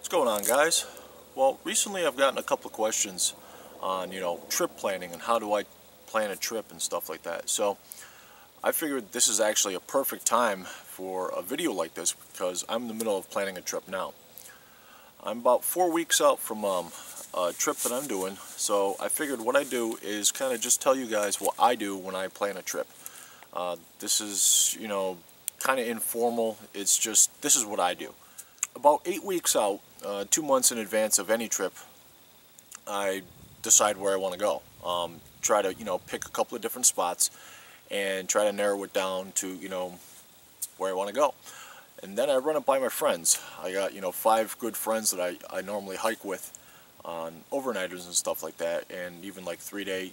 What's going on, guys? Well, recently I've gotten a couple of questions on, trip planning and how do I plan a trip and stuff like that. So I figured this is actually a perfect time for a video like this because I'm in the middle of planning a trip now. I'm about 4 weeks out from a trip that I'm doing, so I figured what I do is kind of just tell you guys what I do when I plan a trip. This is, kind of informal. It's just, this is what I do. About 8 weeks out, 2 months in advance of any trip, I decide where I want to go. Try to, pick a couple of different spots and try to narrow it down to, where I want to go. And then I run it by my friends. I got, 5 good friends that I normally hike with on overnighters and stuff like that, and even like 3-day,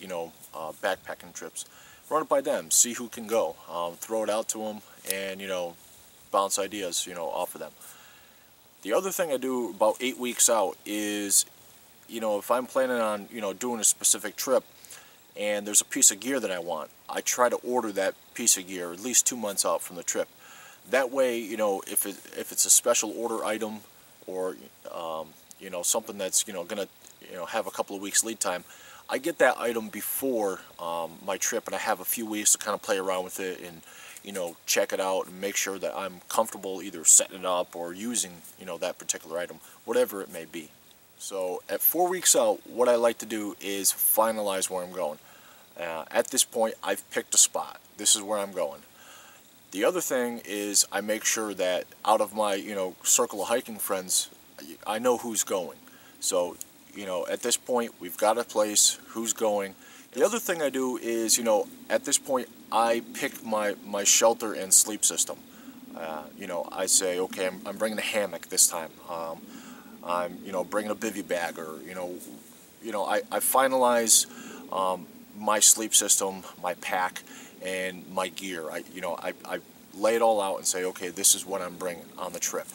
backpacking trips. Run it by them, see who can go, throw it out to them, and, bounce ideas, off of them. The other thing I do about 8 weeks out is, if I'm planning on, doing a specific trip and there's a piece of gear that I want, I try to order that piece of gear at least 2 months out from the trip. That way, if it's a special order item or, something that's, gonna, have a couple of weeks lead time, I get that item before my trip, and I have a few weeks to kind of play around with it and, check it out and make sure that I'm comfortable either setting it up or using, that particular item, whatever it may be. So at 4 weeks out, what I like to do is finalize where I'm going. At this point, I've picked a spot. This is where I'm going. The other thing is I make sure that out of my, circle of hiking friends, I know who's going. So, at this point, we've got a place, who's going. The other thing I do is, at this point, I pick my shelter and sleep system. I say, okay, I'm bringing a hammock this time. I'm, bringing a bivy bag, or, I finalize my sleep system, my pack, and my gear. I lay it all out and say, okay, this is what I'm bringing on the trip.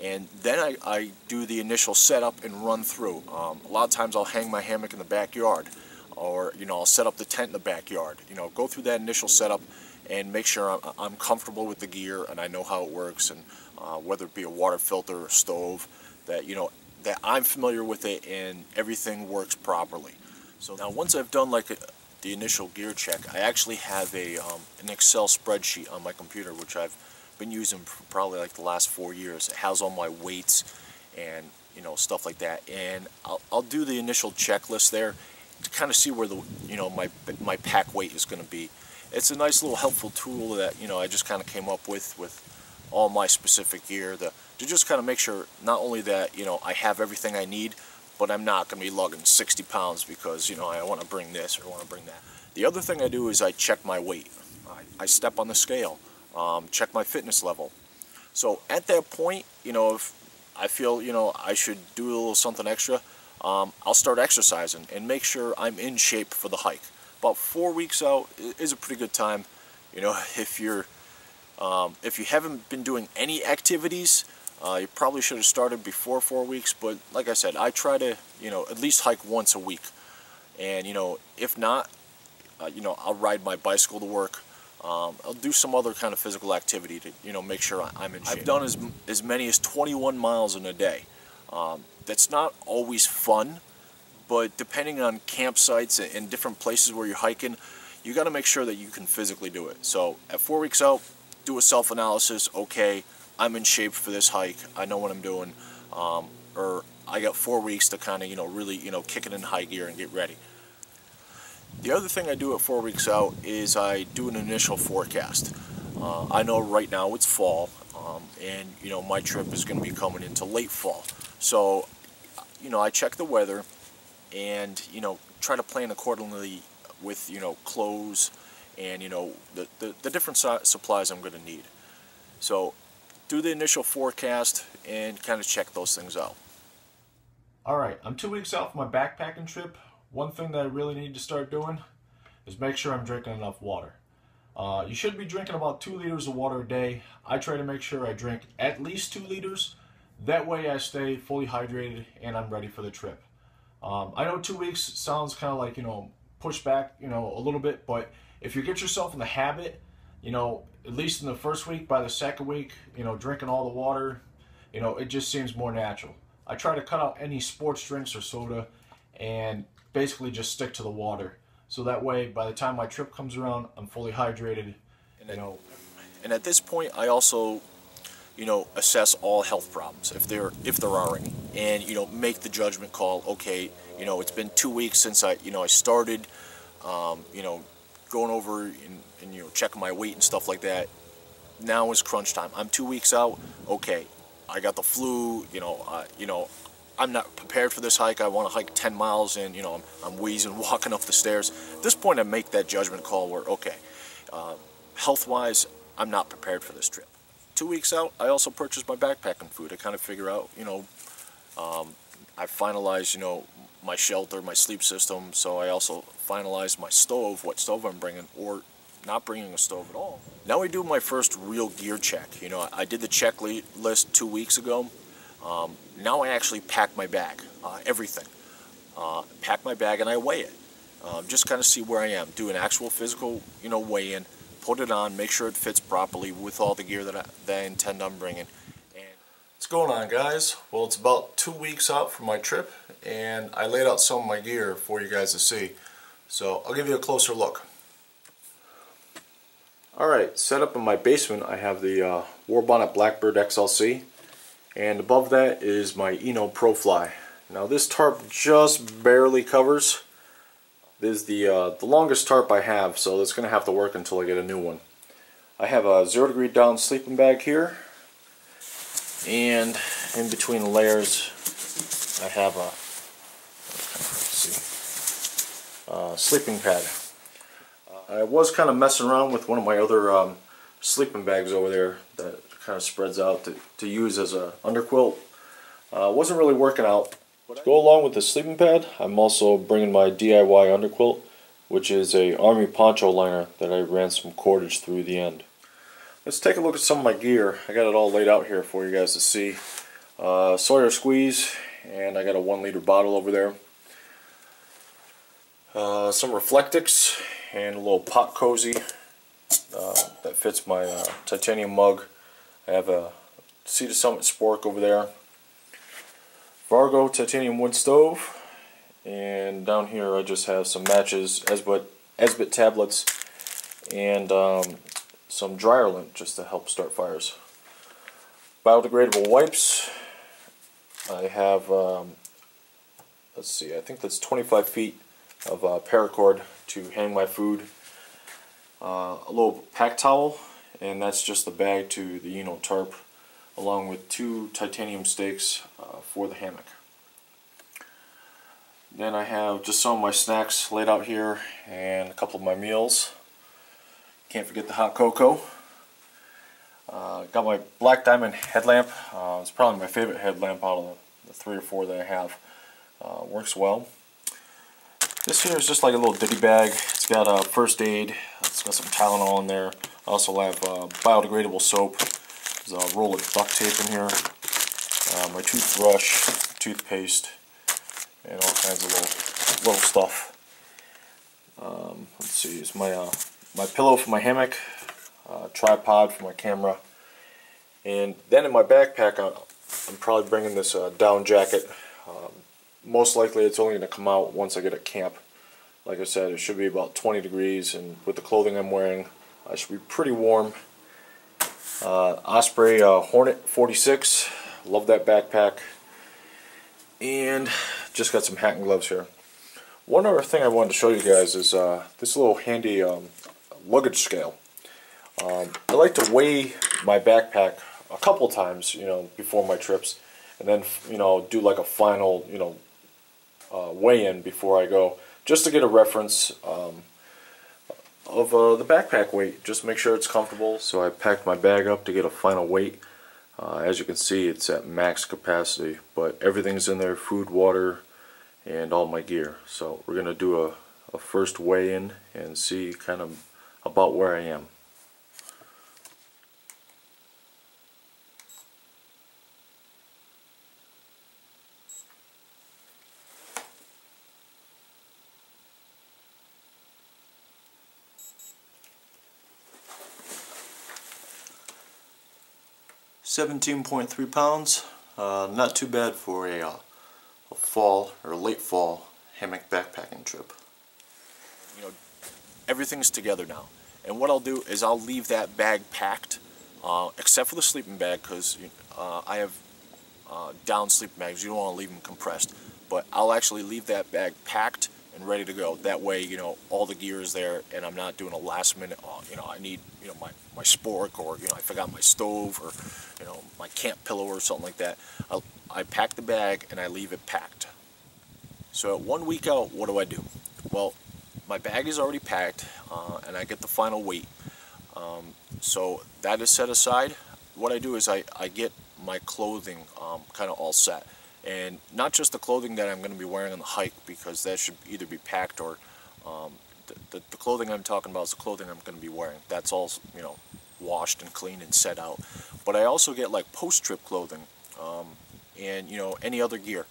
And then I do the initial setup and run through. A lot of times I'll hang my hammock in the backyard, or I'll set up the tent in the backyard. Go through that initial setup and make sure I'm comfortable with the gear and I know how it works, and whether it be a water filter or stove, that that I'm familiar with it and everything works properly. So now once I've done the initial gear check, I actually have an Excel spreadsheet on my computer, which I've been using for probably like the last 4 years. It has all my weights and stuff like that, and I'll do the initial checklist there to kind of see where the my pack weight is going to be. It's a nice little helpful tool that I just kind of came up with all my specific gear to just kind of make sure not only that I have everything I need, but I'm not going to be lugging 60 pounds because I want to bring this or want to bring that. The other thing I do is I check my weight. I step on the scale, check my fitness level. So at that point, if I feel I should do a little something extra, I'll start exercising and make sure I'm in shape for the hike. About 4 weeks out is a pretty good time. If you haven't been doing any activities, you probably should have started before 4 weeks, but like I said, I try to, at least hike once a week. And, if not, I'll ride my bicycle to work. I'll do some other kind of physical activity to, make sure I'm in shape. I've done as many as 21 miles in a day. That's not always fun, but depending on campsites and different places where you're hiking, you got to make sure that you can physically do it. So at 4 weeks out, do a self-analysis. Okay, I'm in shape for this hike. I know what I'm doing. Or I got 4 weeks to kind of, really, kick it in high gear and get ready. The other thing I do at 4 weeks out is I do an initial forecast. I know right now it's fall, and, my trip is going to be coming into late fall. So, I check the weather and, try to plan accordingly with, clothes and, the different supplies I'm going to need. So, do the initial forecast and kind of check those things out. Alright, I'm 2 weeks out from my backpacking trip. One thing that I really need to start doing is make sure I'm drinking enough water. You should be drinking about 2 liters of water a day. I try to make sure I drink at least 2 liters. That way I stay fully hydrated and I'm ready for the trip. I know 2 weeks sounds kind of like, push back, a little bit, but if you get yourself in the habit, at least in the first week, by the second week, drinking all the water, it just seems more natural. I try to cut out any sports drinks or soda and basically just stick to the water. So that way, by the time my trip comes around, I'm fully hydrated. And at this point, I also, assess all health problems if there are any, and make the judgment call. Okay, it's been 2 weeks since I started, going over and checking my weight and stuff like that. Now is crunch time. I'm 2 weeks out. Okay, I got the flu. I'm not prepared for this hike. I want to hike 10 miles and I'm wheezing walking up the stairs. At this point, I make that judgment call where, okay, health-wise, I'm not prepared for this trip. 2 weeks out, I also purchased my backpacking food. I kind of figure out, I finalized, my shelter, my sleep system, so I also finalized my stove, what stove I'm bringing, or not bringing a stove at all. Now we do my first real gear check. I did the checklist 2 weeks ago. Now I actually pack my bag, everything. Pack my bag and I weigh it. Just kind of see where I am. Do an actual physical, weigh-in. Put it on, make sure it fits properly with all the gear that I intend on bringing. And what's going on, guys? Well, it's about 2 weeks out from my trip, and I laid out some of my gear for you guys to see. So I'll give you a closer look. Alright, set up in my basement, I have the Warbonnet Blackbird XLC, and above that is my Eno Pro Fly. Now this tarp just barely covers. This is the longest tarp I have, so that's going to have to work until I get a new one. I have a 0 degree down sleeping bag here, and in between the layers I have a sleeping pad. I was kind of messing around with one of my other sleeping bags over there that kind of spreads out to use as a underquilt. Wasn't really working out. To go along with the sleeping pad, I'm also bringing my DIY underquilt, which is a army poncho liner that I ran some cordage through the end. Let's take a look at some of my gear. I got it all laid out here for you guys to see. Sawyer squeeze, and I got a 1 liter bottle over there. Some Reflectix, and a little pot cozy that fits my titanium mug. I have a Cedar Summit Spork over there. Vargo titanium wood stove, and down here I just have some matches, Esbit tablets, and some dryer lint just to help start fires. Biodegradable wipes. I have, let's see, I think that's 25 feet of paracord to hang my food. A little pack towel, and that's just the bag to the tarp, along with 2 titanium stakes for the hammock. Then I have just some of my snacks laid out here and a couple of my meals. Can't forget the hot cocoa. Got my Black Diamond headlamp. It's probably my favorite headlamp out of the 3 or 4 that I have. Works well. This here is just like a little ditty bag. It's got first aid. It's got some Tylenol in there. I also have biodegradable soap. There's a roll of duct tape in here, my toothbrush, toothpaste, and all kinds of little stuff. Let's see, it's my pillow for my hammock, tripod for my camera, and then in my backpack I'm probably bringing this down jacket. Most likely it's only going to come out once I get at camp. Like I said, it should be about 20 degrees, and with the clothing I'm wearing, I should be pretty warm. Osprey Hornet 46, love that backpack, and just got some hat and gloves here. One other thing I wanted to show you guys is this little handy luggage scale. I like to weigh my backpack a couple times, before my trips, and then do like a final weigh-in before I go, just to get a reference of the backpack weight, just make sure it's comfortable. So I packed my bag up to get a final weight. As you can see, it's at max capacity, but everything's in there, food, water, and all my gear. So we're going to do a first weigh-in and see kind of about where I am. £17.3 pounds. Not too bad for a fall or late fall hammock backpacking trip. You know, everything's together now, and what I'll do is I'll leave that bag packed, except for the sleeping bag, because I have down sleeping bags. You don't want to leave them compressed, but I'll actually leave that bag packed and ready to go. That way, you know, all the gear is there, and I'm not doing a last minute, you know, I need, you know, my spork, or, you know, I forgot my stove, or, you know, my camp pillow or something like that. I pack the bag and I leave it packed. So 1 week out, what do? Well, my bag is already packed, and I get the final weight. So that is set aside. What I do is I get my clothing kind of all set. And not just the clothing that I'm going to be wearing on the hike, because that should either be packed, or the clothing I'm talking about is the clothing I'm going to be wearing. That's all, you know, washed and cleaned and set out. But I also get like post-trip clothing, and, you know, any other gear.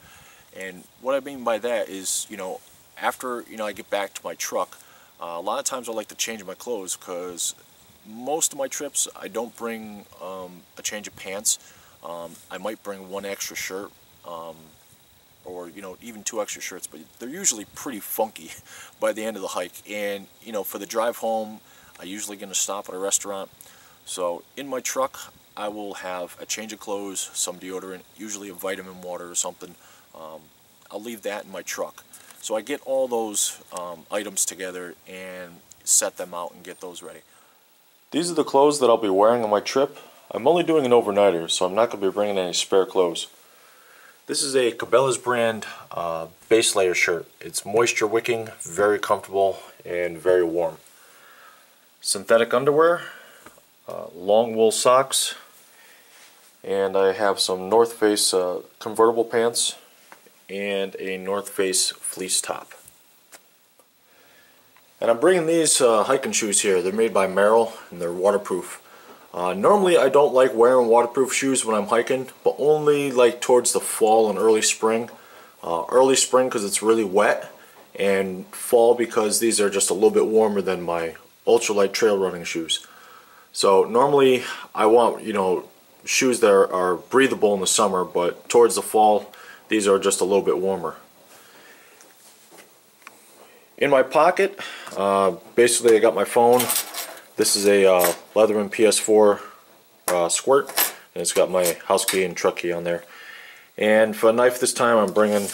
And what I mean by that is, you know, after, you know, I get back to my truck, a lot of times I like to change my clothes, because most of my trips I don't bring a change of pants. I might bring one extra shirt, or, you know, even 2 extra shirts, but they're usually pretty funky by the end of the hike. And, you know, for the drive home, I'm usually going to stop at a restaurant. So in my truck, I will have a change of clothes, some deodorant, usually a vitamin water or something. I'll leave that in my truck. So I get all those items together and set them out and get those ready. These are the clothes that I'll be wearing on my trip. I'm only doing an overnighter, so I'm not going to be bringing any spare clothes. This is a Cabela's brand base layer shirt. It's moisture wicking, very comfortable, and very warm. Synthetic underwear, long wool socks, and I have some North Face convertible pants and a North Face fleece top. And I'm bringing these hiking shoes here. They're made by Merrell, and they're waterproof. Normally I don't like wearing waterproof shoes when I'm hiking, but only like towards the fall and early spring. Early spring because it's really wet, and fall because these are just a little bit warmer than my ultralight trail running shoes. So normally I want, you know, shoes that are breathable in the summer, but towards the fall these are just a little bit warmer. In my pocket, basically I got my phone. This is a Leatherman PS4 squirt, and it's got my house key and truck key on there. And for a knife this time, I'm bringing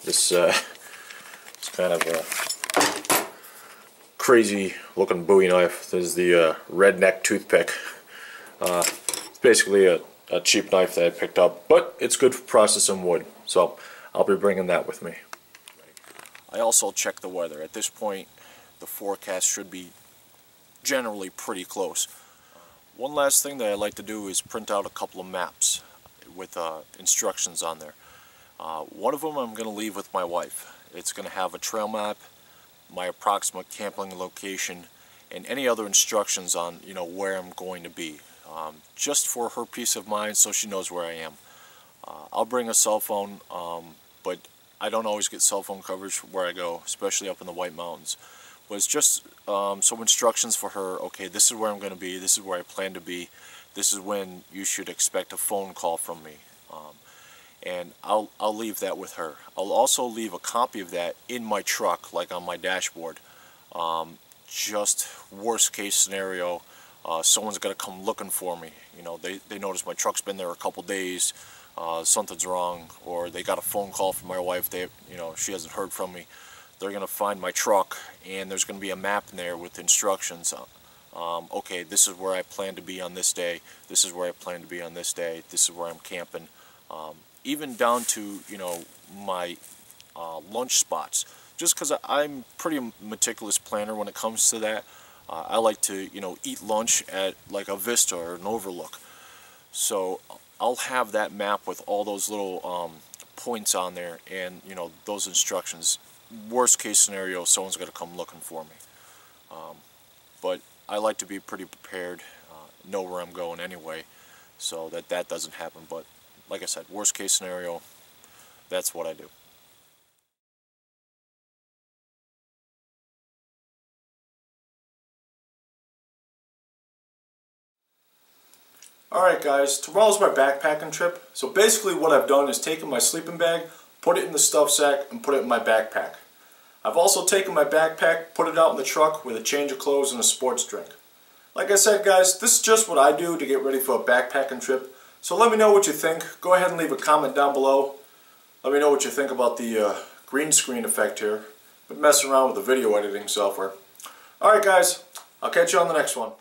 this it's kind of a crazy looking Bowie knife. This is the redneck toothpick. It's basically a cheap knife that I picked up, but it's good for processing wood, so I'll be bringing that with me. I also check the weather. At this point, the forecast should be generally pretty close. One last thing that I like to do is print out a couple of maps with instructions on there. One of them I'm going to leave with my wife. It's going to have a trail map, my approximate camping location, and any other instructions on, you know, where I'm going to be, just for her peace of mind, so she knows where I am. I'll bring a cell phone, but I don't always get cell phone coverage where I go, especially up in the White Mountains. But it's just some instructions for her. Okay, this is where I'm going to be. This is where I plan to be. This is when you should expect a phone call from me. And I'll leave that with her. I'll also leave a copy of that in my truck, like on my dashboard. Just worst case scenario, someone's going to come looking for me. You know, they notice my truck's been there a couple days. Something's wrong, or they got a phone call from my wife. You know, she hasn't heard from me. They're going to find my truck, and there's going to be a map in there with instructions. Okay, this is where I plan to be on this day. This is where I plan to be on this day. This is where I'm camping. Even down to, you know, my lunch spots. Just because I'm pretty meticulous planner when it comes to that. I like to, you know, eat lunch at like a vista or an overlook. So I'll have that map with all those little points on there, and, you know, those instructions. Worst case scenario, someone's going to come looking for me. But I like to be pretty prepared, know where I'm going anyway, so that doesn't happen. But like I said, worst case scenario, that's what I do. Alright guys, tomorrow's my backpacking trip. So basically what I've done is taken my sleeping bag, put it in the stuff sack, and put it in my backpack. I've also taken my backpack, put it out in the truck with a change of clothes and a sports drink. Like I said guys, this is just what I do to get ready for a backpacking trip. So let me know what you think. Go ahead and leave a comment down below. Let me know what you think about the green screen effect here. Been messing around with the video editing software. Alright guys, I'll catch you on the next one.